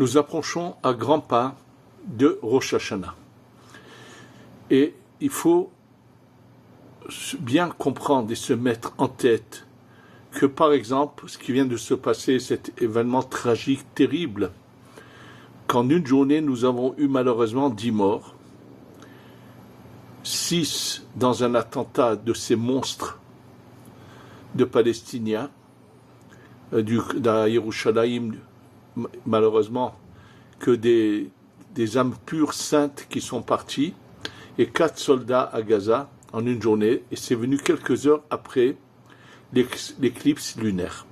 Nous approchons à grands pas de Rosh Hashanah. Et il faut bien comprendre et se mettre en tête que, par exemple, ce qui vient de se passer, cet événement tragique, terrible, qu'en une journée, nous avons eu malheureusement 10 morts, 6 dans un attentat de ces monstres de Palestiniens, d'Yerushalayim, malheureusement, que des âmes pures, saintes qui sont parties, et 4 soldats à Gaza en une journée, et c'est venu quelques heures après l'éclipse lunaire.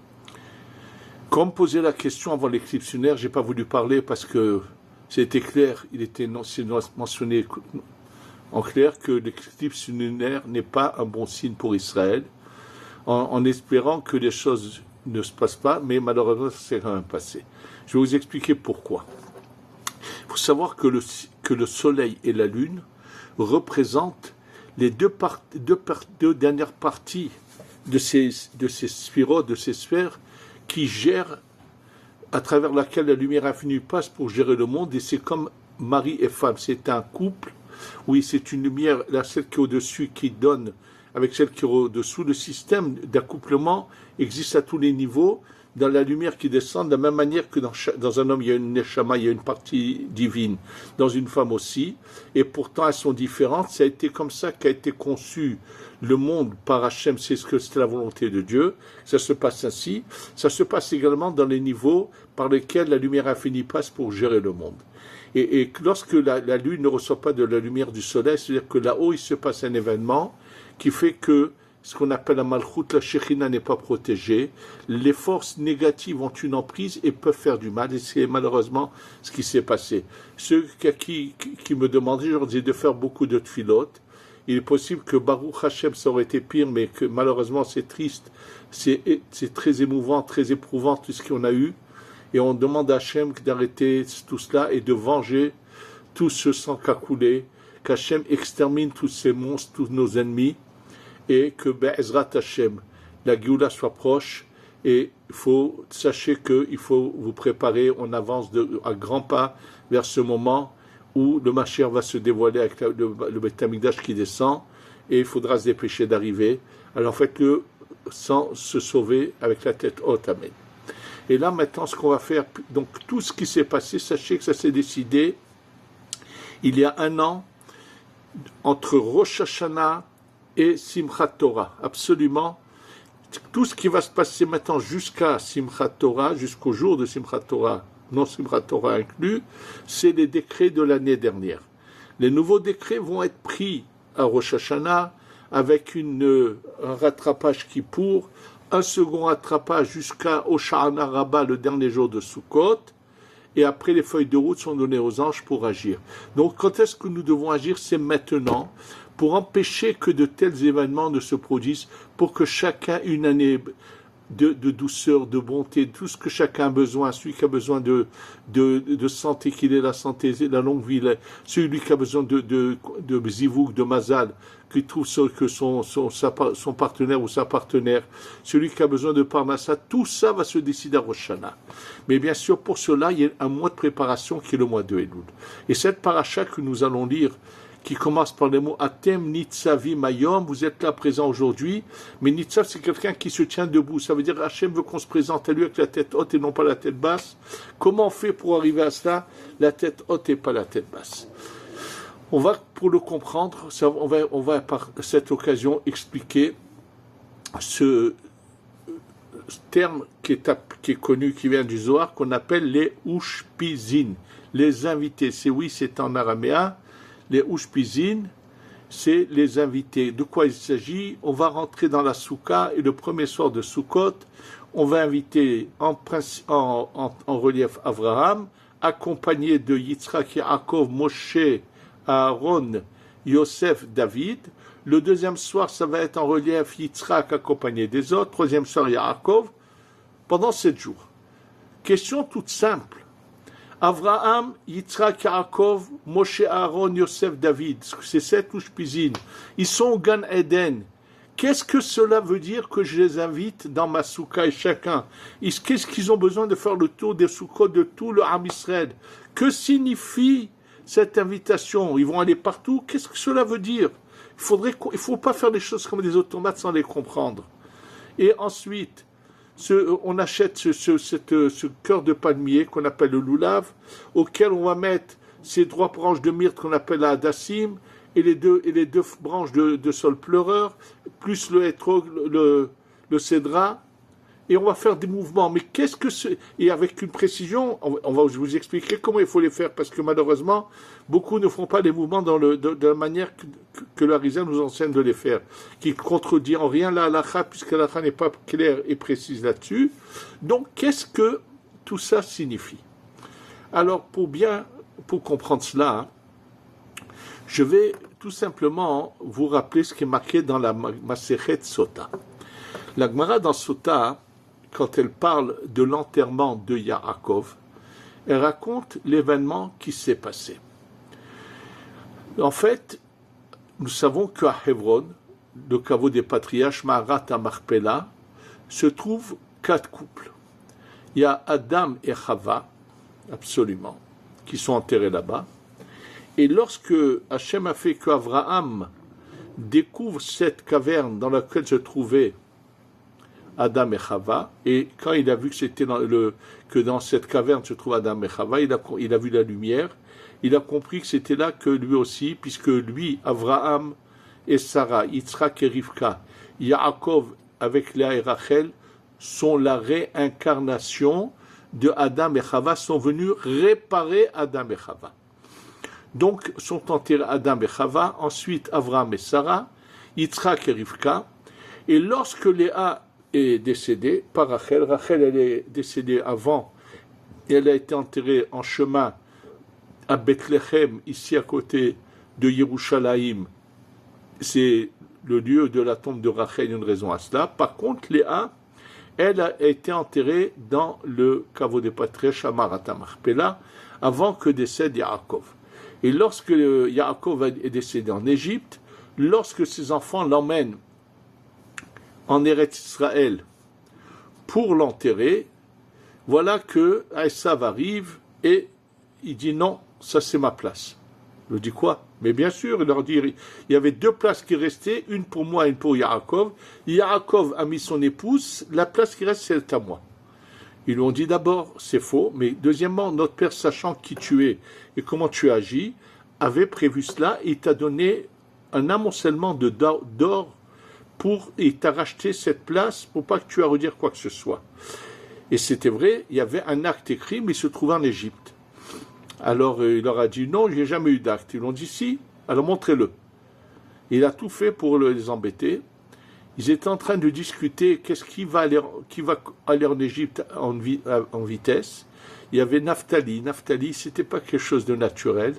Comme posait la question avant l'éclipse lunaire, j'ai pas voulu parler parce que c'était clair, il était mentionné en clair que l'éclipse lunaire n'est pas un bon signe pour Israël, en espérant que les choses ne se passent pas, mais malheureusement, ça s'est quand même passé. Je vais vous expliquer pourquoi. Il faut savoir que le Soleil et la Lune représentent les deux dernières parties de ces sphiroïdes, de ces sphères, qui gèrent, à travers laquelle la lumière infinie passe pour gérer le monde, et c'est comme mari et femme, c'est un couple, oui, c'est une lumière, celle qui est au-dessus, qui donne, avec celle qui est au-dessous, le système d'accouplement existe à tous les niveaux, dans la lumière qui descend, de la même manière que dans un homme, il y a une neshama, il y a une partie divine, dans une femme aussi, et pourtant elles sont différentes. Ça a été comme ça qu'a été conçu le monde par Hachem, c'est la volonté de Dieu, ça se passe ainsi. Ça se passe également dans les niveaux par lesquels la lumière infinie passe pour gérer le monde. Et lorsque la lune ne reçoit pas de la lumière du soleil, c'est-à-dire que là-haut, il se passe un événement qui fait que ce qu'on appelle la malchoute, la Shekhina n'est pas protégée, les forces négatives ont une emprise et peuvent faire du mal, et c'est malheureusement ce qui s'est passé. Ceux qui me demandaient, je leur disais de faire beaucoup de tfilotes. Il est possible que Baruch Hashem, ça aurait été pire, mais que malheureusement c'est triste, c'est très émouvant, très éprouvant tout ce qu'on a eu, et on demande à Hashem d'arrêter tout cela et de venger tout ce sang qu'a coulé, qu'Hashem extermine tous ces monstres, tous nos ennemis, et que Be'ezrat Hashem, la Géoula soit proche, et sachez qu'il faut vous préparer, on avance à grands pas vers ce moment où le Mashiach va se dévoiler avec le Beth Amikdash qui descend, et il faudra se dépêcher d'arriver. Alors faites-le sans se sauver, avec la tête haute, amen. Et là maintenant ce qu'on va faire, donc tout ce qui s'est passé, sachez que ça s'est décidé il y a 1 an, entre Rosh Hashanah et Simchat Torah, absolument. Tout ce qui va se passer maintenant jusqu'à Simchat Torah, jusqu'au jour de Simchat Torah, non Simchat Torah inclus, c'est les décrets de l'année dernière. Les nouveaux décrets vont être pris à Rosh Hashanah avec un rattrapage Kippour, un second rattrapage jusqu'à Hoshana Rabbah, le dernier jour de Sukkot, et après les feuilles de route sont données aux anges pour agir. Donc quand est-ce que nous devons agir? C'est maintenant, pour empêcher que de tels événements ne se produisent, pour que chacun ait une année de douceur, de bonté, tout ce que chacun a besoin, celui qui a besoin de santé, qu'il ait la santé, la longue vie, celui qui a besoin de zivouk, de mazal, qui trouve que son partenaire ou sa partenaire, celui qui a besoin de parnassa, tout ça va se décider à Rosh Hashanah. Mais bien sûr, pour cela, il y a un mois de préparation qui est le mois de Elul. Et cette paracha que nous allons lire, qui commence par les mots Atem Nitzavim Hayom, vous êtes là présent aujourd'hui, mais Nitzav c'est quelqu'un qui se tient debout, ça veut dire Hachem veut qu'on se présente à lui avec la tête haute et non pas la tête basse. Comment on fait pour arriver à cela? La tête haute et pas la tête basse. On va, pour le comprendre, on va par cette occasion expliquer ce terme qui est connu, qui vient du Zohar, qu'on appelle les Ushpizin, les invités. C'est en araméen. Les Ushpizin, c'est les invités. De quoi il s'agit? On va rentrer dans la Souka, et le premier soir de Sukkot, on va inviter en relief Abraham, accompagné de Yitzhak, Yaakov, Moshe, Aaron, Yosef, David. Le deuxième soir, ça va être en relief Yitzhak accompagné des autres. Troisième soir, Yaakov, pendant 7 jours. Question toute simple. Avraham, Yitzhak, Yaakov, Moshe, Aaron, Yosef, David, c'est 7 Ushpizin. Ils sont au Gan Eden. Qu'est-ce que cela veut dire que je les invite dans ma soukha et chacun? Qu'est-ce qu'ils ont besoin de faire le tour des soukhot de tout le Ham Israël? Que signifie cette invitation? Ils vont aller partout? Qu'est-ce que cela veut dire? Il faut pas faire les choses comme des automates sans les comprendre. Et ensuite, on achète ce cœur de palmier qu'on appelle le loulav, auquel on va mettre ces 3 branches de myrte qu'on appelle la hadassim, et les deux branches de sol pleureur, plus le hétrog, le cédra, et on va faire des mouvements. Mais qu'est-ce que c'est? Et avec une précision, je vous expliquer comment il faut les faire, parce que malheureusement, beaucoup ne font pas les mouvements de la manière que l'Arizal nous enseigne de les faire, qui contredit en rien la halakha, puisque la halakha n'est pas claire et précise là-dessus. Donc, qu'est-ce que tout ça signifie? Alors, pour comprendre cela, je vais tout simplement vous rappeler ce qui est marqué dans la Masechet Sota. La Gemara dans Sota, quand elle parle de l'enterrement de Yaakov, elle raconte l'événement qui s'est passé. En fait, nous savons qu'à Hebron, le caveau des patriarches, Maharat à Marpella, se trouvent 4 couples. Il y a Adam et Chava, absolument, qui sont enterrés là-bas. Et lorsque Hachem a fait qu'Abraham découvre cette caverne dans laquelle se trouvaient Adam et Chava, et quand il a vu que dans cette caverne se trouve Adam et Chava, il a vu la lumière, il a compris que c'était là que lui aussi, puisque lui, Abraham et Sarah, Yitzhak et Rivka, Yaakov avec Léa et Rachel, sont la réincarnation de Adam et Chava, sont venus réparer Adam et Chava. Donc, sont enterrés Adam et Chava, ensuite Avraham et Sarah, Yitzhak et Rivka, et lorsque Léa est décédée par Rachel, elle est décédée avant, et elle a été enterrée en chemin à Bethléem, ici à côté de Yerushalayim, c'est le lieu de la tombe de Rachel, une raison à cela. Par contre, Léa, elle a été enterrée dans le caveau des patriarches à Maharat Marpella, avant que décède Yaakov. Et lorsque Yaakov est décédé en Égypte, lorsque ses enfants l'emmènent en Eretz Israël pour l'enterrer, voilà que Esav arrive et il dit non, ça c'est ma place. Il lui dit quoi? Mais bien sûr, il leur dit, il y avait 2 places qui restaient, une pour moi et une pour Yaakov. Yaakov a mis son épouse, la place qui reste c'est à moi. Ils lui ont dit d'abord, c'est faux, mais deuxièmement, notre père, sachant qui tu es et comment tu agis, avait prévu cela et il t'a donné un amoncellement d'or il t'a racheté cette place pour pas que tu aies à redire quoi que ce soit. Et c'était vrai, il y avait un acte écrit, mais il se trouvait en Égypte. Alors il leur a dit non, j'ai jamais eu d'acte. Ils l'ont dit si, alors montrez-le. Il a tout fait pour les embêter. Ils étaient en train de discuter qui va aller en Égypte en vitesse. Il y avait Naphtali. Naphtali, c'était pas quelque chose de naturel.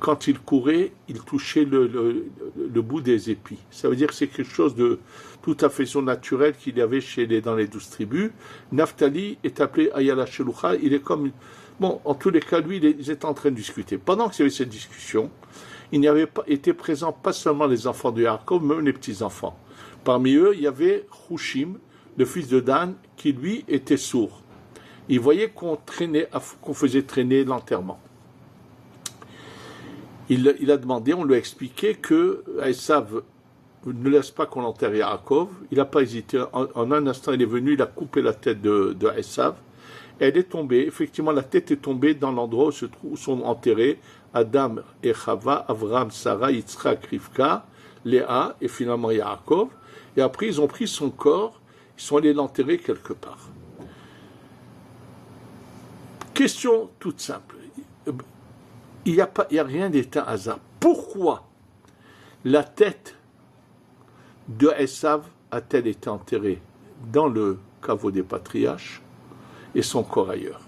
Quand il courait, il touchait le bout des épis. Ça veut dire que c'est quelque chose de tout à fait surnaturel qu'il y avait dans les 12 tribus. Naphtali est appelé Ayala Shelucha. Il est comme... Bon, en tous les cas, lui, ils étaient en train de discuter. Pendant qu'il y avait cette discussion, il n'y avait pas été présent pas seulement les enfants de Yaakov, mais même les petits-enfants. Parmi eux, il y avait Hushim, le fils de Dan, qui lui était sourd. Il voyait qu'on faisait traîner l'enterrement. Il a demandé, on lui a expliqué que Esav ne laisse pas qu'on enterre Yaakov. Il n'a pas hésité. En un instant, il est venu, il a coupé la tête de Esav. Elle est tombée, effectivement, la tête est tombée dans l'endroit où sont enterrés Adam et Chava, Avraham, Sarah, Yitzhak, Rivka, Léa et finalement Yaakov. Et après, ils ont pris son corps, ils sont allés l'enterrer quelque part. Question toute simple. Il n'y a rien d'état hasard. Pourquoi la tête de Esav a-t-elle été enterrée dans le caveau des patriarches et son corps ailleurs?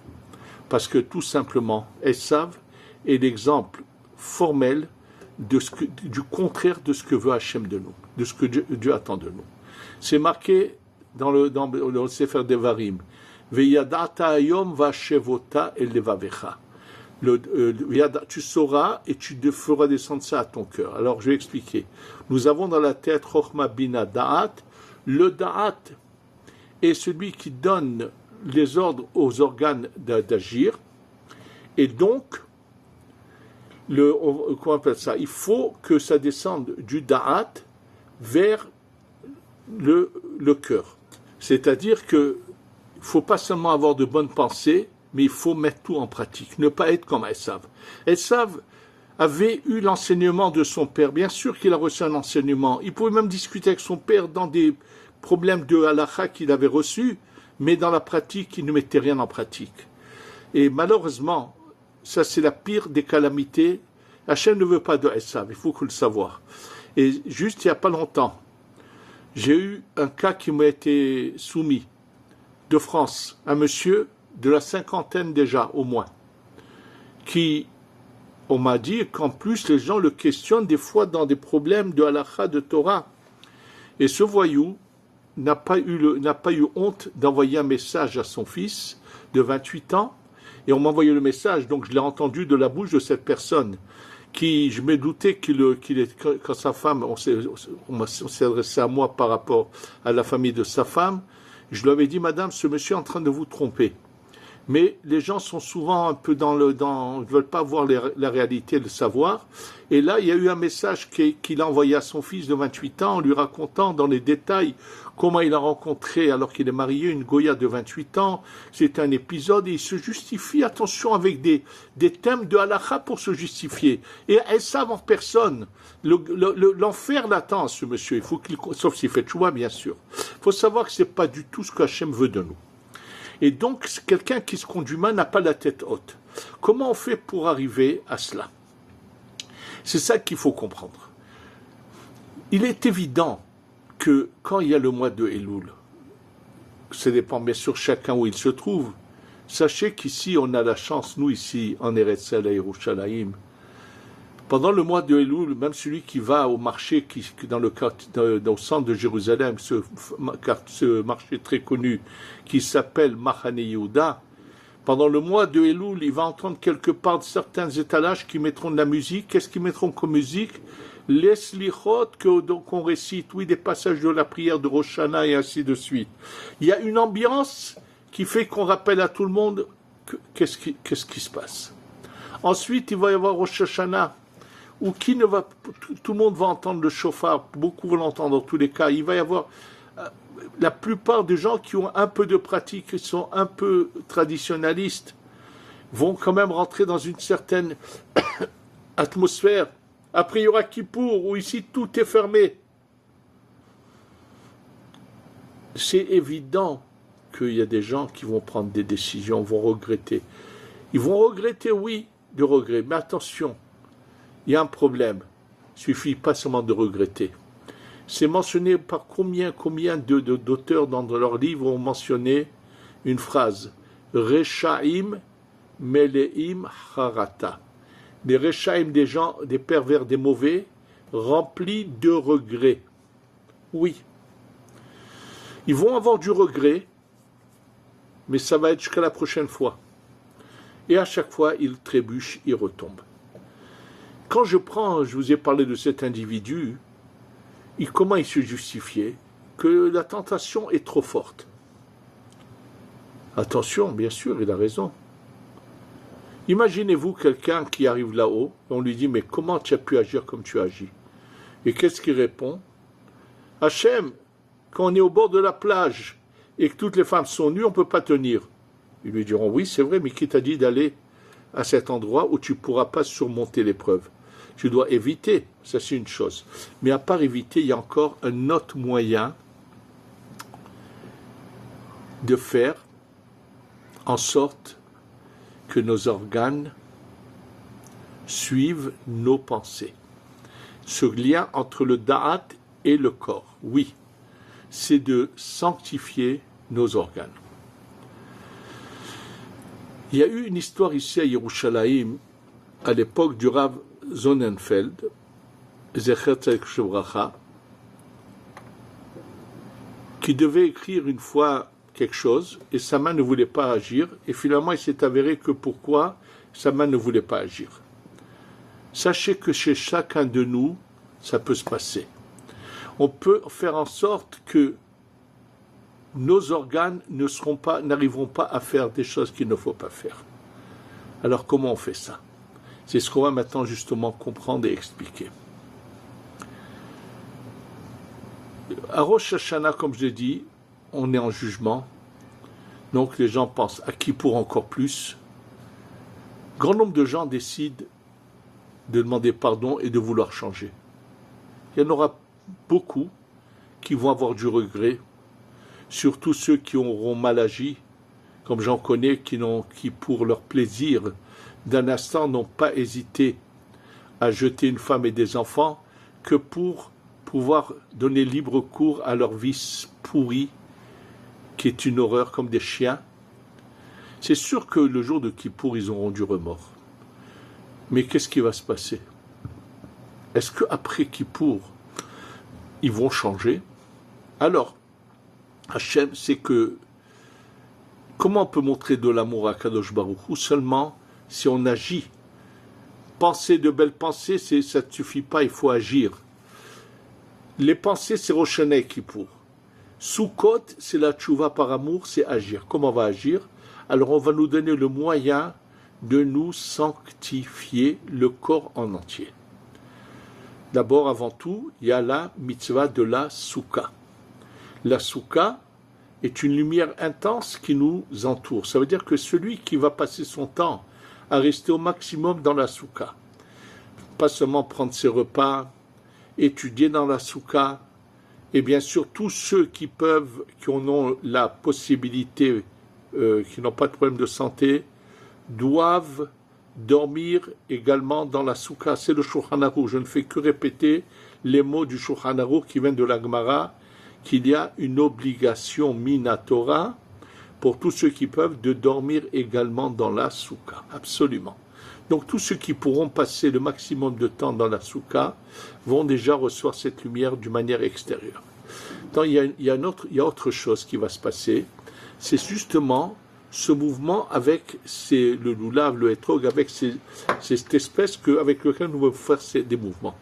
Parce que tout simplement, Esav est l'exemple formel du contraire de ce que veut Hachem de nous, de ce que Dieu attend de nous. C'est marqué dans le Sefer Devarim. Veyadata hayom vashevota el levavecha. Tu sauras et tu feras descendre ça à ton cœur. Alors je vais expliquer. Nous avons dans la tête Chochma Bina Da'at. Le Da'at est celui qui donne les ordres aux organes d'agir. Et donc, comment on appelle ça? Il faut que ça descende du Da'at vers le cœur. C'est-à-dire que il ne faut pas seulement avoir de bonnes pensées, mais il faut mettre tout en pratique, ne pas être comme Esav. Esav avait eu l'enseignement de son père, bien sûr qu'il a reçu un enseignement, il pouvait même discuter avec son père dans des problèmes de halakha qu'il avait reçus, mais dans la pratique, il ne mettait rien en pratique. Et malheureusement, ça c'est la pire des calamités, Hachem ne veut pas de Esav, il faut le savoir. Et juste il n'y a pas longtemps, j'ai eu un cas qui m'a été soumis de France, un monsieur de la cinquantaine déjà, au moins, qui, on m'a dit qu'en plus les gens le questionnent des fois dans des problèmes de halakha, de Torah. Et ce voyou n'a pas eu honte d'envoyer un message à son fils de 28 ans, et on m'a envoyé le message, donc je l'ai entendu de la bouche de cette personne, qui, je me doutais quand sa femme, on s'est adressé à moi par rapport à la famille de sa femme, je lui avais dit, madame, ce monsieur est en train de vous tromper. Mais les gens sont souvent un peu ils ne veulent pas voir la réalité, le savoir. Et là, il y a eu un message qu'il a envoyé à son fils de 28 ans en lui racontant dans les détails comment il a rencontré, alors qu'il est marié, une Goya de 28 ans. C'est un épisode et il se justifie, attention, avec des thèmes de halakha pour se justifier. Et elles savent en personne. L'enfer l'attend, ce monsieur. Il faut sauf s'il fait tchouva, bien sûr. Il faut savoir que ce n'est pas du tout ce que Hachem veut de nous. Et donc, quelqu'un qui se conduit mal n'a pas la tête haute. Comment on fait pour arriver à cela? C'est ça qu'il faut comprendre. Il est évident que quand il y a le mois de Elul, ça dépend bien sûr chacun où il se trouve, sachez qu'ici on a la chance, nous ici en Eretz Yisraël à Yerushalayim, pendant le mois de Elul, même celui qui va au marché dans le centre de Jérusalem, ce marché très connu qui s'appelle Machane Yehuda, pendant le mois de Elul, il va entendre quelque part certains étalages qui mettront de la musique. Qu'est-ce qu'ils mettront comme musique? Les slichot qu'on récite, oui, des passages de la prière de Rosh Hashanah et ainsi de suite. Il y a une ambiance qui fait qu'on rappelle à tout le monde qu'est-ce qui se passe. Ensuite, il va y avoir Rosh Hashanah, où tout le monde va entendre le chauffard, beaucoup vont l'entendre dans tous les cas. Il va y avoir la plupart des gens qui ont un peu de pratique, qui sont un peu traditionnalistes, vont quand même rentrer dans une certaine atmosphère. Après, il y aura Kippour, où ici tout est fermé. C'est évident qu'il y a des gens qui vont prendre des décisions, vont regretter. Ils vont regretter, oui, de regret, mais attention, il y a un problème. Il ne suffit pas seulement de regretter. C'est mentionné par combien d'auteurs dans leurs livres ont mentionné une phrase. Rechaim meleim harata. Les Rechaim, des gens, des pervers, des mauvais, remplis de regrets. Oui. Ils vont avoir du regret, mais ça va être jusqu'à la prochaine fois. Et à chaque fois, ils trébuchent, ils retombent. Quand je vous ai parlé de cet individu, comment il se justifiait? Que la tentation est trop forte. Attention, bien sûr, il a raison. Imaginez-vous quelqu'un qui arrive là-haut, et on lui dit, mais comment tu as pu agir comme tu as agi? Et qu'est-ce qu'il répond? Hachem, quand on est au bord de la plage, et que toutes les femmes sont nues, on ne peut pas tenir. Ils lui diront, oui, c'est vrai, mais qui t'a dit d'aller à cet endroit où tu ne pourras pas surmonter l'épreuve? Tu dois éviter, ça c'est une chose. Mais à part éviter, il y a encore un autre moyen de faire en sorte que nos organes suivent nos pensées. Ce lien entre le da'at et le corps, oui, c'est de sanctifier nos organes. Il y a eu une histoire ici à Yerushalayim, à l'époque du Rav Sonnenfeld, Zecher Tzedek Shebracha, qui devait écrire une fois quelque chose, et sa main ne voulait pas agir, et finalement il s'est avéré que pourquoi? sa main ne voulait pas agir. Sachez que chez chacun de nous, ça peut se passer. On peut faire en sorte que nos organes n'arriveront pas à faire des choses qu'il ne faut pas faire. Alors comment on fait ça? C'est ce qu'on va maintenant justement comprendre et expliquer. À Rosh Hashanah, comme je l'ai dit, on est en jugement. Donc les gens pensent à Kippour encore plus. Grand nombre de gens décident de demander pardon et de vouloir changer. Il y en aura beaucoup qui vont avoir du regret, surtout ceux qui auront mal agi, comme j'en connais, qui pour leur plaisir d'un instant n'ont pas hésité à jeter une femme et des enfants que pour pouvoir donner libre cours à leur vice pourri, qui est une horreur comme des chiens. C'est sûr que le jour de Kippour, ils auront du remords. Mais qu'est-ce qui va se passer? Est-ce qu'après Kippour, ils vont changer? Alors, Hachem, c'est que comment on peut montrer de l'amour à Kadosh Baruch Hu? Seulement si on agit. Penser de belles pensées, ça ne suffit pas, il faut agir. Les pensées, c'est Rosh Hashanah et Kippour. Sukkot, c'est la tchouva par amour, c'est agir. Comment on va agir? Alors on va nous donner le moyen de nous sanctifier le corps en entier. D'abord, avant tout, il y a la mitzvah de la soukha. La soukha est une lumière intense qui nous entoure. Ça veut dire que celui qui va passer son temps à rester au maximum dans la soukha, pas seulement prendre ses repas, étudier dans la soukha, et bien sûr tous ceux qui en ont la possibilité, qui n'ont pas de problème de santé, doivent dormir également dans la soukha. C'est le Shulchan Aruch. Je ne fais que répéter les mots du Shulchan Aruch qui viennent de la Gemara, qu'il y a une obligation minatora pour tous ceux qui peuvent de dormir également dans la soukha. Absolument. Donc tous ceux qui pourront passer le maximum de temps dans la soukha vont déjà recevoir cette lumière d'une manière extérieure. Donc, il y a autre chose qui va se passer, c'est justement ce mouvement avec le loulav, le hétrog, avec cette espèce avec laquelle nous voulons faire des mouvements.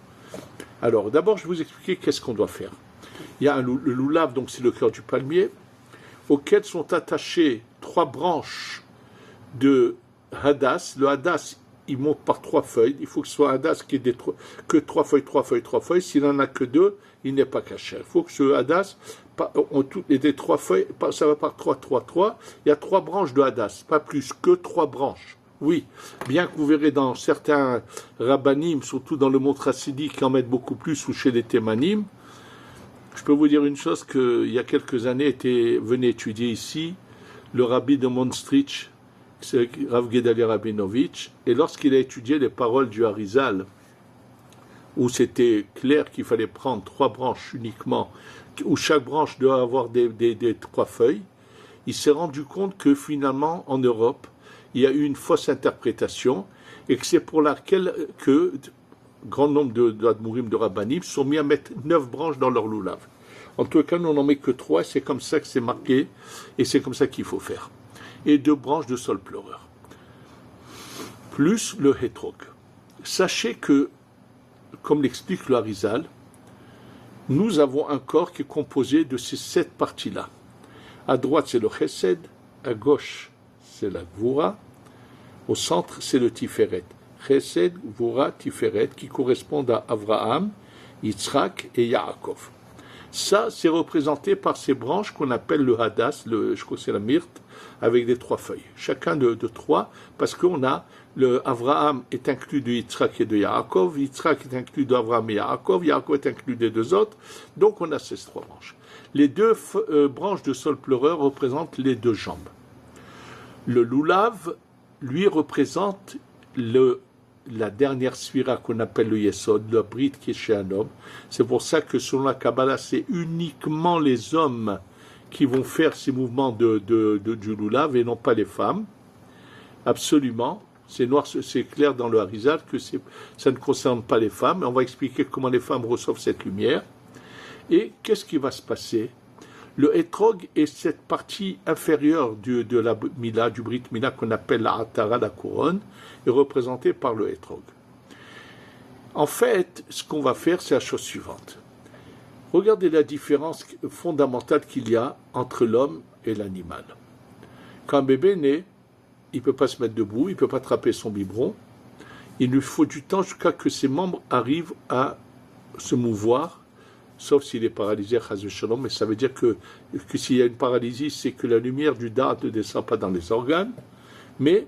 Alors d'abord je vais vous expliquer qu'est-ce qu'on doit faire. Il y a le loulav, donc c'est le cœur du palmier, auquel sont attachées 3 branches de hadas. Le hadas, il monte par 3 feuilles. Il faut que ce soit un hadas qui ait que 3 feuilles, 3 feuilles, 3 feuilles. S'il n'en a que 2, il n'est pas caché. Il faut que ce hadas ait des 3 feuilles, ça va par 3, 3, 3. Il y a 3 branches de hadas, pas plus que 3 branches. Oui, bien que vous verrez dans certains rabbanim, surtout dans le monde chassidique, qui en mettent beaucoup plus, ou chez les thémanim. Je peux vous dire une chose, qu'il y a quelques années, venait étudier ici le rabbi de Monstrich, c'est Rav Gedalia Rabinovitch, et lorsqu'il a étudié les paroles du Harizal, où c'était clair qu'il fallait prendre 3 branches uniquement, où chaque branche doit avoir des 3 feuilles, il s'est rendu compte que finalement, en Europe, il y a eu une fausse interprétation, et que c'est pour laquelle que grand nombre d'admourim de rabbanim sont mis à mettre 9 branches dans leur loulav. En tout cas, nous n'en met que 3, et c'est comme ça que c'est marqué, et c'est comme ça qu'il faut faire. Et 2 branches de sol pleureur. Plus le hétrog. Sachez que, comme l'explique le Harizal, nous avons un corps qui est composé de ces 7 parties-là. À droite, c'est le chesed, à gauche, c'est la gvura, au centre, c'est le tiferet. Chesed, gvura, tiferet, qui correspondent à Avraham, Yitzhak et Yaakov. Ça, c'est représenté par ces branches qu'on appelle le hadas, je crois que c'est la myrte, avec des 3 feuilles. Chacun de 3, parce qu'on a, Avraham est inclus de Yitzhak et de Yaakov, Yitzhak est inclus d'Avraham et Yaakov est inclus des 2 autres, donc on a ces 3 branches. Les 2 branches de sol pleureur représentent les 2 jambes. Le loulav, lui, représente la dernière sphira qu'on appelle le Yesod, le bride qui est chez un homme. C'est pour ça que selon la Kabbalah, c'est uniquement les hommes qui vont faire ces mouvements du loulav et non pas les femmes. Absolument. C'est noir, c'est clair dans le Harizal que ça ne concerne pas les femmes. On va expliquer comment les femmes reçoivent cette lumière. Et qu'est-ce qui va se passer? Le hétrog est cette partie inférieure de la Mila, du Brit Mila qu'on appelle la Atara, la couronne, est représentée par le hétrog. En fait, ce qu'on va faire, c'est la chose suivante. Regardez la différence fondamentale qu'il y a entre l'homme et l'animal. Quand un bébé naît, il ne peut pas se mettre debout, il ne peut pas attraper son biberon. Il lui faut du temps jusqu'à ce que ses membres arrivent à se mouvoir, sauf s'il est paralysé, mais ça veut dire que s'il y a une paralysie, c'est que la lumière du dard ne descend pas dans les organes, mais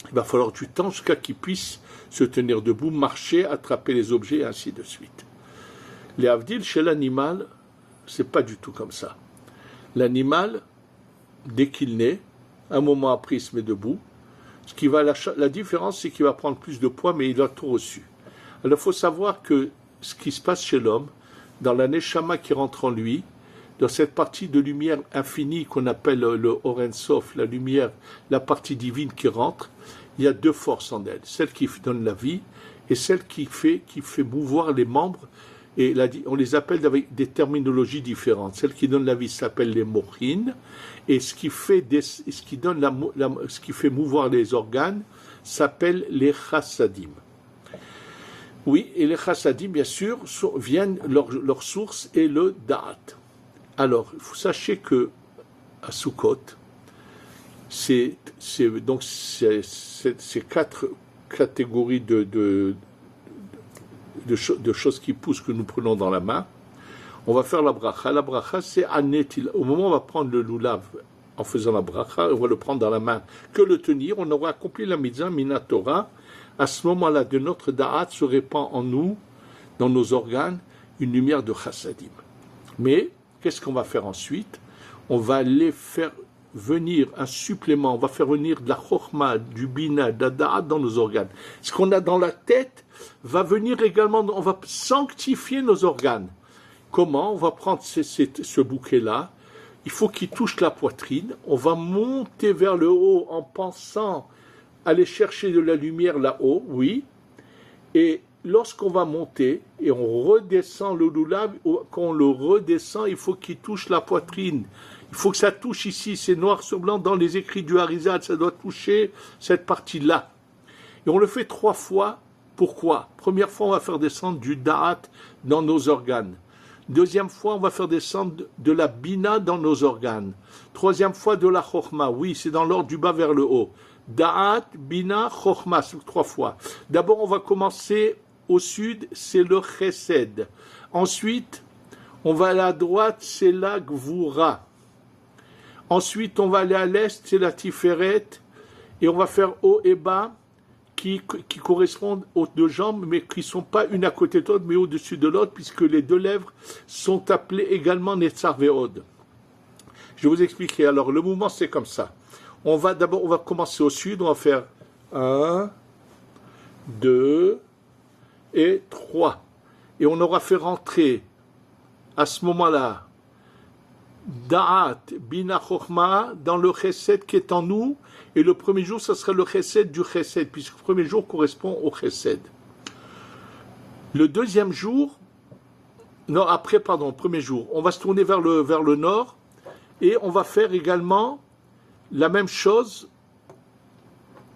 il va falloir du temps jusqu'à qu'il puisse se tenir debout, marcher, attraper les objets, et ainsi de suite. Les avdil, chez l'animal, c'est pas du tout comme ça. L'animal, dès qu'il naît, un moment après, il se met debout. La différence, c'est qu'il va prendre plus de poids, mais il a tout reçu. Alors, il faut savoir que ce qui se passe chez l'homme, dans la neshama qui rentre en lui, dans cette partie de lumière infinie qu'on appelle le Or Ein Sof, la lumière, la partie divine qui rentre, il y a deux forces en elle. Celle qui donne la vie et celle qui fait mouvoir les membres. Et on les appelle avec des terminologies différentes. Celle qui donne la vie s'appelle les mochines, et ce qui fait mouvoir les organes s'appelle les chassadim. Oui, et les chassadim, bien sûr, leur source est le da'at. Alors, vous sachez que à Sukkot, c'est ces quatre catégories de choses qui poussent que nous prenons dans la main. On va faire la bracha. La bracha, c'est anetil. Au moment où on va prendre le lulav en faisant la bracha, on va le prendre dans la main, que le tenir, on aura accompli la mitzvah minatora. À ce moment-là, de notre da'at se répand en nous, dans nos organes, une lumière de chassadim. Mais, qu'est-ce qu'on va faire ensuite? On va aller faire venir un supplément, on va faire venir de la chokhma, du bina, de la da'at dans nos organes. Ce qu'on a dans la tête va venir également, on va sanctifier nos organes. Comment? On va prendre ce bouquet-là, il faut qu'il touche la poitrine, on va monter vers le haut en pensant aller chercher de la lumière là-haut, oui, et lorsqu'on va monter et on redescend le lulav, quand on le redescend, il faut qu'il touche la poitrine. Il faut que ça touche ici, c'est noir sur blanc dans les écrits du Harizal, ça doit toucher cette partie-là. Et on le fait 3 fois. Pourquoi? Première fois, on va faire descendre du da'at dans nos organes. Deuxième fois, on va faire descendre de la bina dans nos organes. Troisième fois, de la chokhma. Oui, c'est dans l'ordre du bas vers le haut. Da'at, bina, chokhma, c'est 3 fois. D'abord, on va commencer au sud, c'est le chesed. Ensuite, on va aller à droite, c'est la gvura. Ensuite, on va aller à l'est, c'est la tiferet. Et on va faire haut et bas, qui correspondent aux 2 jambes, mais qui ne sont pas une à côté de l'autre, mais au-dessus de l'autre, puisque les 2 lèvres sont appelées également Netzar Ve'od. Je vais vous expliquer. Alors, le mouvement, c'est comme ça. On va commencer au sud, on va faire 1, 2 et 3. Et on aura fait rentrer, à ce moment-là, Da'at, Bina Chokhma, dans le Chesed qui est en nous, et le premier jour, ça sera le Chesed du Chesed, puisque le premier jour correspond au Chesed. Le deuxième jour, premier jour, on va se tourner vers le nord, et on va faire également la même chose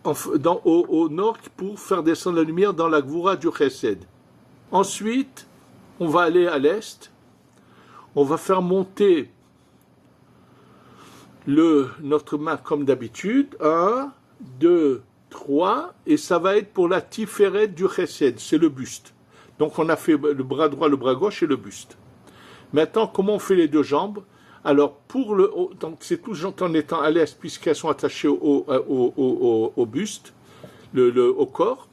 au nord pour faire descendre la lumière dans la Gvura du Chesed. Ensuite, on va aller à l'est, on va faire monter notre main comme d'habitude, 1, 2, 3, et ça va être pour la tiferet du chesed, c'est le buste. Donc on a fait le bras droit, le bras gauche et le buste. Maintenant, comment on fait les 2 jambes? Alors, donc c'est toujours en étant à l'est, puisqu'elles sont attachées au buste, au corps.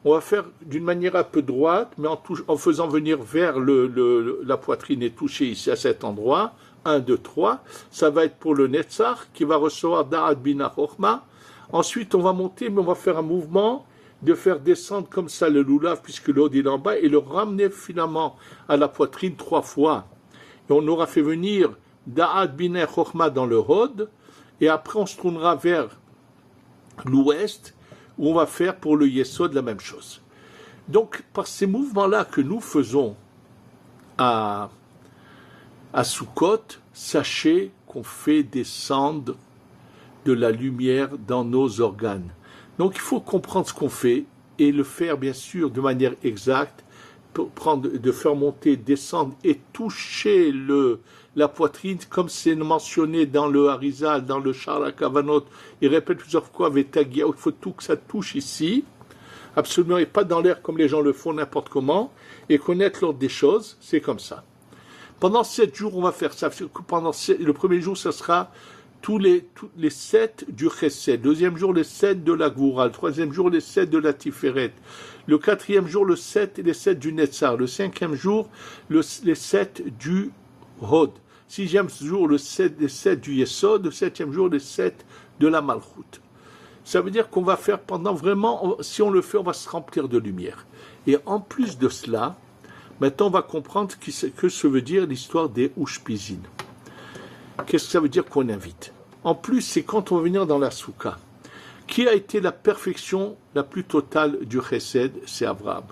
On va faire d'une manière un peu droite, mais en faisant venir vers la poitrine et toucher ici à cet endroit. 1, 2, 3, ça va être pour le Netzar qui va recevoir Da'at Bina Chokhma. Ensuite, on va monter, mais on va faire un mouvement de faire descendre comme ça le lulav, puisque le haut est en bas, et le ramener finalement à la poitrine 3 fois. Et on aura fait venir Da'at Bina Chokhma dans le Hod, et après on se tournera vers l'ouest, où on va faire pour le Yesod la même chose. Donc, par ces mouvements-là que nous faisons à Sukkot, sachez qu'on fait descendre de la lumière dans nos organes. Donc il faut comprendre ce qu'on fait et le faire bien sûr de manière exacte, pour de faire monter, descendre et toucher la poitrine, comme c'est mentionné dans le Harizal, dans le Sha'ar HaKavanot. Il répète plusieurs fois avec Tagia, il faut tout que ça touche ici, absolument, et pas dans l'air comme les gens le font n'importe comment, et connaître l'ordre des choses, c'est comme ça. Pendant 7 jours, on va faire ça. Le premier jour, ça sera tous les 7 du Chesed. Le deuxième jour, les 7 de la Gvura. Le troisième jour, les 7 de la Tiferet. Le quatrième jour, le 7 et les 7 du Netzar. Le cinquième jour, les 7 du Hod. Sixième jour, les 7 du Yesod. Le septième jour, les 7 de la Malchut. Ça veut dire qu'on va faire pendant vraiment, si on le fait, on va se remplir de lumière. Et en plus de cela, maintenant on va comprendre que ça veut dire l'histoire des Ushpizin. Qu'est-ce que ça veut dire qu'on invite? En plus, c'est quand on va venir dans la soukha. Qui a été la perfection la plus totale du Chesed? C'est Abraham.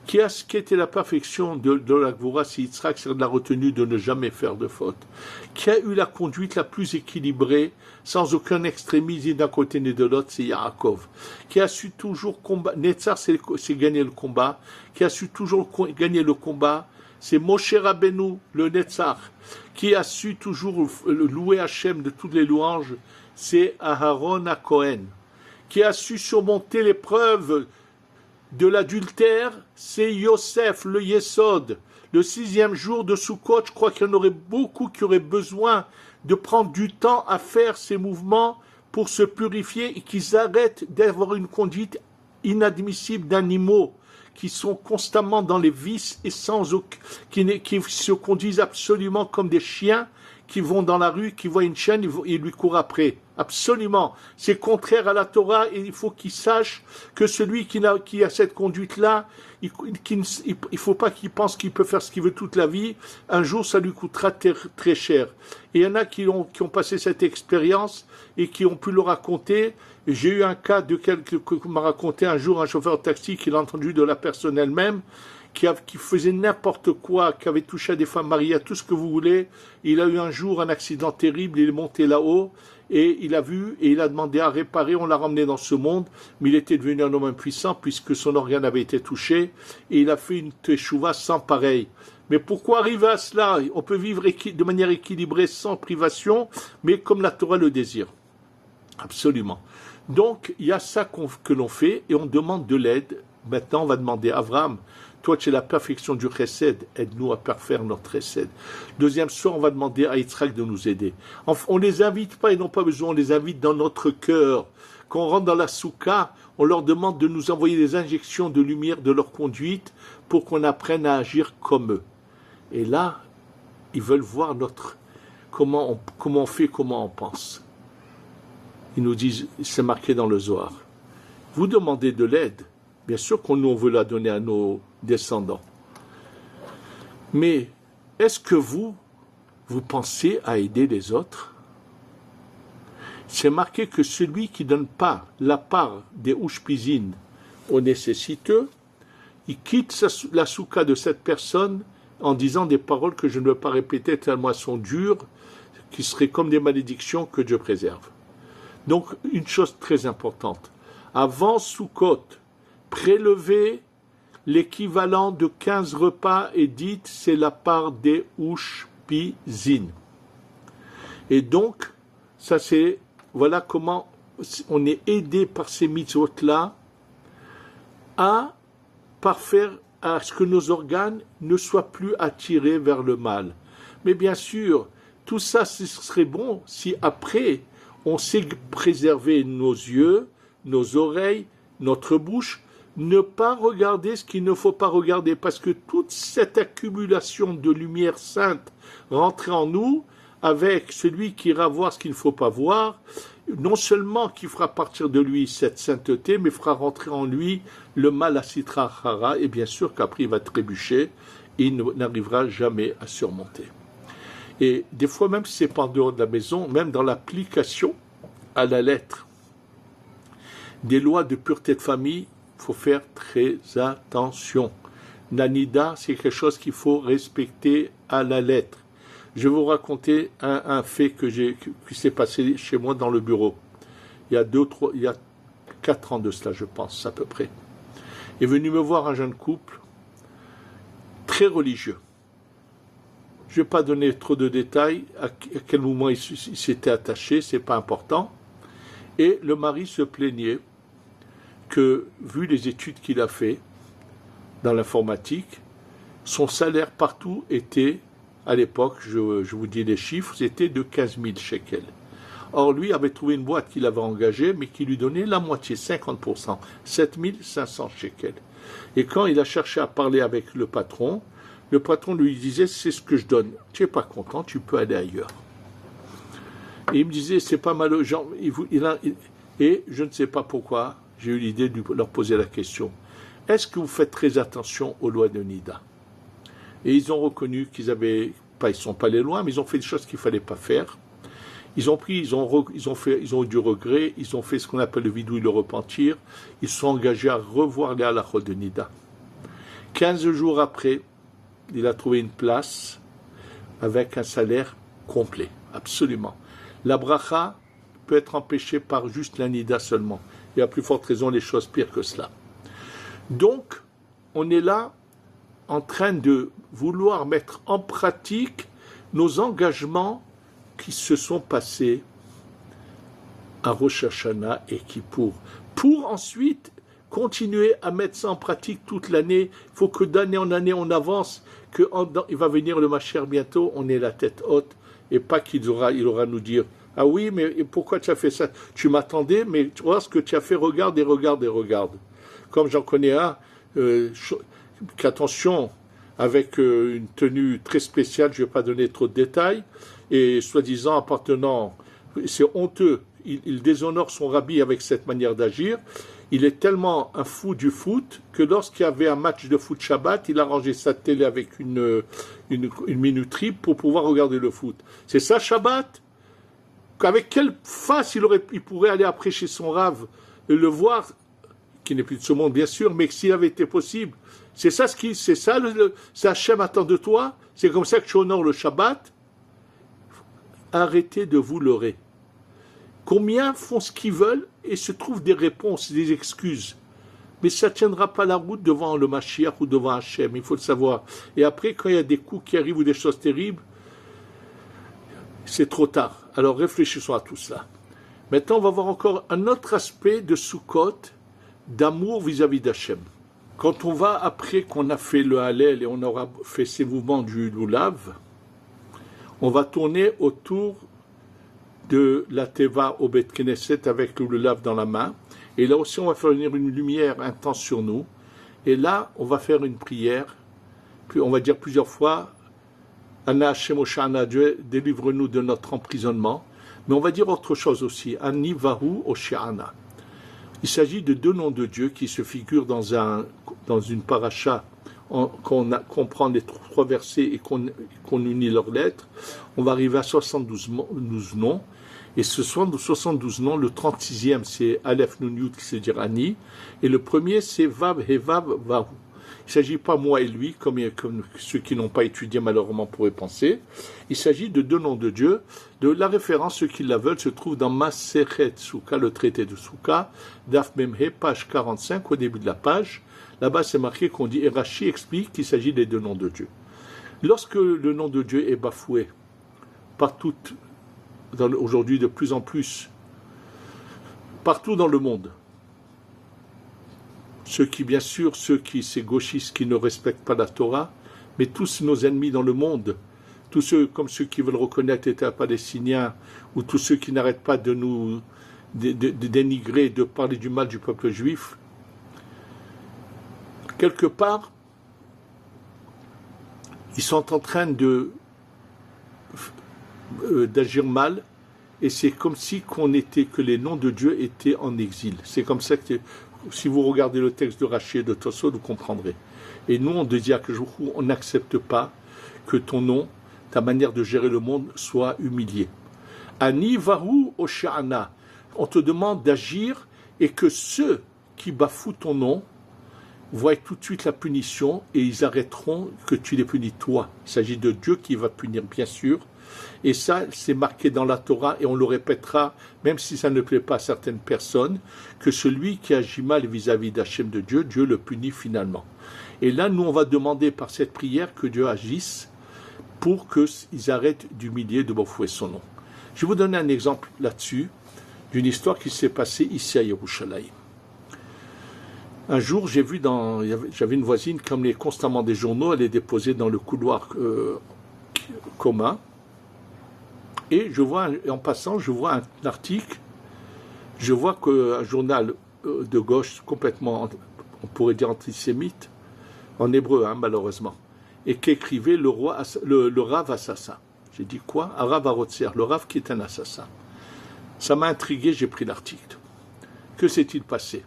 Qui a été la perfection de la Gvura? C'est Yitzhak, c'est de la retenue de ne jamais faire de faute. Qui a eu la conduite la plus équilibrée, sans aucun extrémisme ni d'un côté ni de l'autre? C'est Yaakov. Qui a su toujours combattre. Netzar, c'est gagner le combat. Qui a su toujours gagner le combat? C'est Moshe Rabbeinu, le Netzar. Qui a su toujours louer Hachem de toutes les louanges? C'est Aharon à Cohen. Qui a su surmonter l'épreuve de l'adultère? C'est Yosef, le Yesod. Le 6e jour de Sukkot, je crois qu'il y en aurait beaucoup qui auraient besoin de prendre du temps à faire ces mouvements pour se purifier et qu'ils arrêtent d'avoir une conduite inadmissible d'animaux qui sont constamment dans les vices et qui se conduisent absolument comme des chiens qui vont dans la rue, qui voient une chienne, ils lui courent après. Absolument. C'est contraire à la Torah et il faut qu'il sache que celui qui a cette conduite-là, il faut pas qu'il pense qu'il peut faire ce qu'il veut toute la vie. Un jour, ça lui coûtera très cher. Et il y en a qui ont passé cette expérience et qui ont pu le raconter. J'ai eu un cas que m'a raconté un jour un chauffeur de taxi qui l'a entendu de la personne elle-même, qui faisait n'importe quoi, qui avait touché à des femmes mariées, à tout ce que vous voulez. Il a eu un jour un accident terrible, il est monté là-haut, et il a vu, et il a demandé à réparer, on l'a ramené dans ce monde, mais il était devenu un homme impuissant, puisque son organe avait été touché, et il a fait une teshuva sans pareil. Mais pourquoi arriver à cela? On peut vivre de manière équilibrée, sans privation, mais comme la Torah le désire. Absolument. Donc, il y a ça que l'on fait, et on demande de l'aide. Maintenant, on va demander à Abraham, toi, tu es la perfection du Chesed, aide-nous à parfaire notre Chesed. Deuxième soir, on va demander à Yitzhak de nous aider. On ne les invite pas, ils n'ont pas besoin, on les invite dans notre cœur. Quand on rentre dans la soukha, on leur demande de nous envoyer des injections de lumière de leur conduite pour qu'on apprenne à agir comme eux. Et là, ils veulent voir comment on fait, comment on pense. Ils nous disent, c'est marqué dans le Zohar. Vous demandez de l'aide. Bien sûr qu'on veut la donner à nos descendants. Mais est-ce que vous pensez à aider les autres? C'est marqué que celui qui ne donne pas la part des Ushpizin aux nécessiteux, il quitte la soukha de cette personne en disant des paroles que je ne veux pas répéter tellement elles sont dures, qui seraient comme des malédictions que Dieu préserve. Donc, une chose très importante. Avant Sukkot, prélevez l'équivalent de 15 repas et dites c'est la part des Ushpizin. Et donc, ça c'est, voilà comment on est aidé par ces mitzvot-là à parfaire, à ce que nos organes ne soient plus attirés vers le mal. Mais bien sûr, tout ça, ce serait bon si après, on sait préserver nos yeux, nos oreilles, notre bouche, ne pas regarder ce qu'il ne faut pas regarder, parce que toute cette accumulation de lumière sainte rentrée en nous, avec celui qui ira voir ce qu'il ne faut pas voir, non seulement qui fera partir de lui cette sainteté, mais fera rentrer en lui le mal à Sitra Achara, et bien sûr qu'après il va trébucher, et il n'arrivera jamais à surmonter. Et des fois même si c'est pas en dehors de la maison, même dans l'application à la lettre des lois de pureté de famille, il faut faire très attention. Nanida, c'est quelque chose qu'il faut respecter à la lettre. Je vais vous raconter un fait qui s'est passé chez moi dans le bureau. Il y a 4 ans de cela, je pense, à peu près. Est venu me voir un jeune couple, très religieux. Je ne vais pas donner trop de détails, à quel moment ils s'étaient attachés, c'est pas important. Et le mari se plaignait que, vu les études qu'il a fait dans l'informatique, son salaire partout était, à l'époque, je vous dis les chiffres, c'était de 15 000 shekels. Or, lui avait trouvé une boîte qu'il avait engagée, mais qui lui donnait la moitié, 50%, 7 500 shekels. Et quand il a cherché à parler avec le patron lui disait, c'est ce que je donne. Tu n'es pas content, tu peux aller ailleurs. Et il me disait, c'est pas mal, genre, et je ne sais pas pourquoi, j'ai eu l'idée de leur poser la question. Est-ce que vous faites très attention aux lois de Nida? Et ils ont reconnu qu'ils ne sont pas les lois, mais ils ont fait des choses qu'il ne fallait pas faire. Ils ont eu du regret, ils ont fait ce qu'on appelle le vidou et le repentir, ils se sont engagés à revoir les halachot de Nida. 15 jours après, il a trouvé une place avec un salaire complet, absolument. La bracha peut être empêchée par juste la Nida seulement. Et à plus forte raison, les choses pires que cela. Donc, on est là en train de vouloir mettre en pratique nos engagements qui se sont passés à Rosh Hashanah et Kippour, pour ensuite continuer à mettre ça en pratique toute l'année. Il faut que d'année en année on avance, il va venir le Mashiach bientôt, on est la tête haute, et pas il aura à nous dire « Ah oui, mais pourquoi tu as fait ça? Tu m'attendais, mais tu vois ce que tu as fait, regarde et regarde et regarde. » Comme j'en connais un, qu'attention, avec une tenue très spéciale, je ne vais pas donner trop de détails, et soi-disant appartenant, c'est honteux, il déshonore son rabbi avec cette manière d'agir. Il est tellement un fou du foot que lorsqu'il y avait un match de foot Shabbat, il a rangé sa télé avec une minuterie pour pouvoir regarder le foot. C'est ça Shabbat? Avec quelle face il pourrait aller après chez son rave, le voir, qui n'est plus de ce monde bien sûr, mais s'il avait été possible, c'est ça c'est Hachem attend de toi, c'est comme ça que tu honores le Shabbat. Arrêtez de vous leurrer. Combien font ce qu'ils veulent et se trouvent des réponses, des excuses. Mais ça ne tiendra pas la route devant le Mashiach ou devant Hachem, il faut le savoir. Et après, quand il y a des coups qui arrivent ou des choses terribles, c'est trop tard. Alors réfléchissons à tout cela. Maintenant, on va voir encore un autre aspect de Sukkot, d'amour vis-à-vis d'Hachem. Quand on va, après qu'on a fait le Hallel et on aura fait ces mouvements du Lulav, on va tourner autour de la Teva au Bet Knesset avec le Lulav dans la main. Et là aussi, on va faire venir une lumière intense sur nous. Et là, on va faire une prière. Puis on va dire plusieurs fois, Ana Hashem Oshana, Dieu, délivre-nous de notre emprisonnement. Mais on va dire autre chose aussi, Ani Vahu Oshana. Il s'agit de 2 noms de Dieu qui se figurent dans une paracha qu'on prend les 3 versets et qu'on unit leurs lettres. On va arriver à 72 noms. Et ce sont 72 noms, le 36e c'est Aleph Nun Yud qui se dit Ani, et le premier c'est Vav Hevav Vahu. Il ne s'agit pas moi et lui, comme ceux qui n'ont pas étudié malheureusement pourraient penser. Il s'agit de 2 noms de Dieu. De la référence, ceux qui la veulent, se trouve dans Masechet Souka, le traité de Souka, Daf Memhe, page 45, au début de la page. Là-bas, c'est marqué qu'on dit, et Rashi explique qu'il s'agit des 2 noms de Dieu. Lorsque le nom de Dieu est bafoué partout, aujourd'hui de plus en plus, partout dans le monde, ceux qui, gauchistes qui ne respectent pas la Torah, mais tous nos ennemis dans le monde, tous ceux comme ceux qui veulent reconnaître l'État palestinien, ou tous ceux qui n'arrêtent pas de nous dénigrer, de parler du mal du peuple juif, quelque part, ils sont en train d'agir mal, et c'est comme si que les noms de Dieu étaient en exil. C'est comme ça que, si vous regardez le texte de Rashi et de Tosot, vous comprendrez. Et nous, on dit à Kajoukou, on n'accepte pas que ton nom, ta manière de gérer le monde, soit humiliée. Ani Vahu Oshana. On te demande d'agir et que ceux qui bafouent ton nom, voient tout de suite la punition et ils arrêteront que tu les punis toi. Il s'agit de Dieu qui va punir, bien sûr. Et ça, c'est marqué dans la Torah et on le répétera, même si ça ne plaît pas à certaines personnes, que celui qui agit mal vis-à-vis d'Hachem de Dieu, Dieu le punit finalement. Et là, nous, on va demander par cette prière que Dieu agisse pour qu'ils arrêtent d'humilier, de bafouer son nom. Je vais vous donner un exemple là-dessus, d'une histoire qui s'est passée ici à Yerushalayim. Un jour, j'avais une voisine, comme elle est constamment des journaux, elle est déposée dans le couloir commun. Et en passant, je vois un article, je vois qu'un journal de gauche complètement, on pourrait dire antisémite, en hébreu, malheureusement, et qui écrivait le Rav assassin. J'ai dit quoi? Un Rav Arotzer, le Rav qui est un assassin. Ça m'a intrigué, j'ai pris l'article. Que s'est-il passé?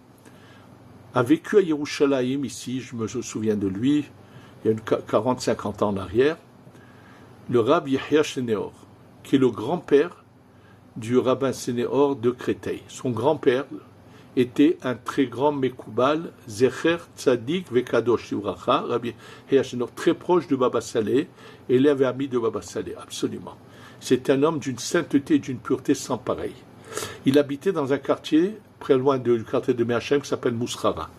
A vécu à Yerushalayim, ici, je me souviens de lui, il y a 40-50 ans en arrière, le Rav Yehia Sheneor, qui est le grand-père du rabbin Sénéor de Créteil. Son grand-père était un très grand Mekoubal, Zecher Tzadik Vekadosh Yuracha, Rabbi Yehia Sheneor, très proche de Baba Saleh, élève et ami de Baba Saleh, absolument. C'est un homme d'une sainteté et d'une pureté sans pareil. Il habitait dans un quartier, très loin du quartier de Meachem, qui s'appelle Mousrara.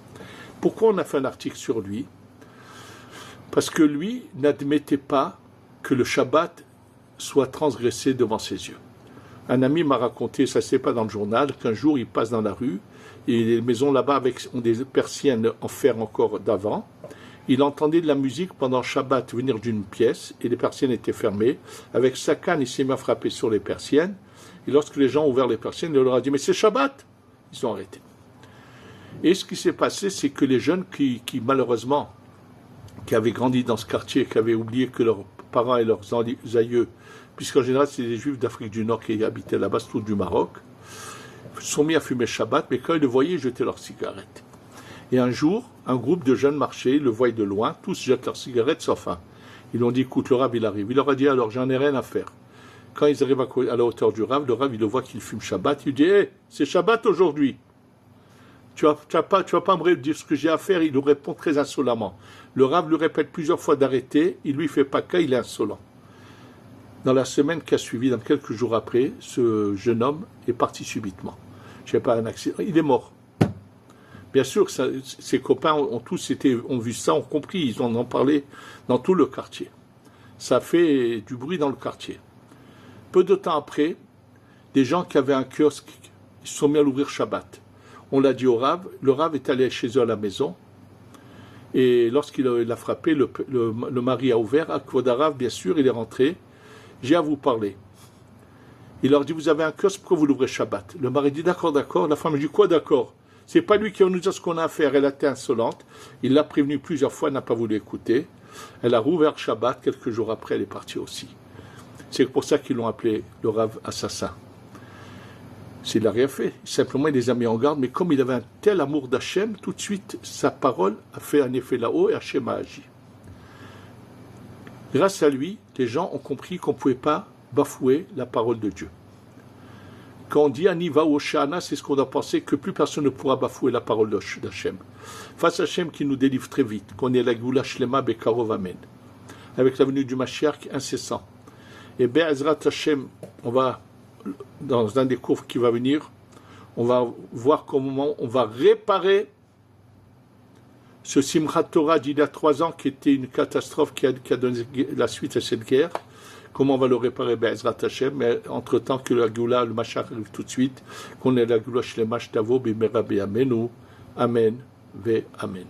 Pourquoi on a fait un article sur lui? Parce que lui n'admettait pas que le Shabbat soit transgressé devant ses yeux. Un ami m'a raconté, ça c'est pas dans le journal, qu'un jour il passe dans la rue, et les maisons là-bas ont des persiennes en fer encore d'avant. Il entendait de la musique pendant Shabbat venir d'une pièce, et les persiennes étaient fermées. Avec sa canne, il s'est mis à frapper sur les persiennes, et lorsque les gens ont ouvert les persiennes, il leur a dit « Mais c'est Shabbat !» Ils ont arrêté. Et ce qui s'est passé, c'est que les jeunes qui malheureusement, qui avaient grandi dans ce quartier, qui avaient oublié que leurs parents et leurs aïeux, puisqu'en général c'est des juifs d'Afrique du Nord qui habitaient là-bas, surtout du Maroc, se sont mis à fumer Shabbat, mais quand ils le voyaient, ils jetaient leurs cigarettes. Et un jour, un groupe de jeunes marchaient, ils le voyaient de loin, tous jettent leurs cigarettes sauf un. Ils ont dit, écoute, le Rav il arrive. Il leur a dit, alors j'en ai rien à faire. Quand ils arrivent à la hauteur du Rav, le Rav il le voit qu'il fume Shabbat, il lui dit, hé, c'est Shabbat aujourd'hui. Tu vas pas me dire ce que j'ai à faire. Il nous répond très insolemment. Le Rav lui répète plusieurs fois d'arrêter, il lui fait pas cas, il est insolent. Dans la semaine qui a suivi, dans quelques jours après, ce jeune homme est parti subitement. Je sais pas, un accident, il est mort. Bien sûr, ses copains ont vu ça, ont compris, ils en ont parlé dans tout le quartier. Ça fait du bruit dans le quartier. Peu de temps après, des gens qui avaient un kiosque, ils se sont mis à l'ouvrir Shabbat. On l'a dit au Rav, le Rav est allé chez eux à la maison, et lorsqu'il a frappé, le mari a ouvert, à Kvod Rav, bien sûr, il est rentré, j'ai à vous parler. Il leur dit, vous avez un kiosque, pourquoi vous l'ouvrez Shabbat? Le mari dit, d'accord, la femme dit, quoi d'accord? C'est pas lui qui va nous dire ce qu'on a à faire, elle a été insolente, il l'a prévenu plusieurs fois, elle n'a pas voulu écouter, elle a rouvert Shabbat, quelques jours après, elle est partie aussi. C'est pour ça qu'ils l'ont appelé le Rav assassin. Il n'a rien fait, simplement il les a mis en garde, mais comme il avait un tel amour d'Hachem, tout de suite, sa parole a fait un effet là-haut et Hachem a agi. Grâce à lui, les gens ont compris qu'on ne pouvait pas bafouer la parole de Dieu. Quand on dit Aniva ou Oshana, c'est ce qu'on a pensé, que plus personne ne pourra bafouer la parole d'Hachem. Face à Hachem qui nous délivre très vite, qu'on est la Goula Shlema Bekarov Amen, avec la venue du Mashiach incessant. Et Be'ezrat Hachem, on va, dans un des cours qui va venir, on va voir comment on va réparer ce Simchat Torah d'il y a 3 ans qui était une catastrophe qui a donné la suite à cette guerre. Comment on va le réparer? Be'ezrat Hashem, mais entre-temps que la Goula, le Mashiach arrive tout de suite, qu'on ait la Goula Shlema Shtavo Bimera Be'amenu, Amen, Ve Amen.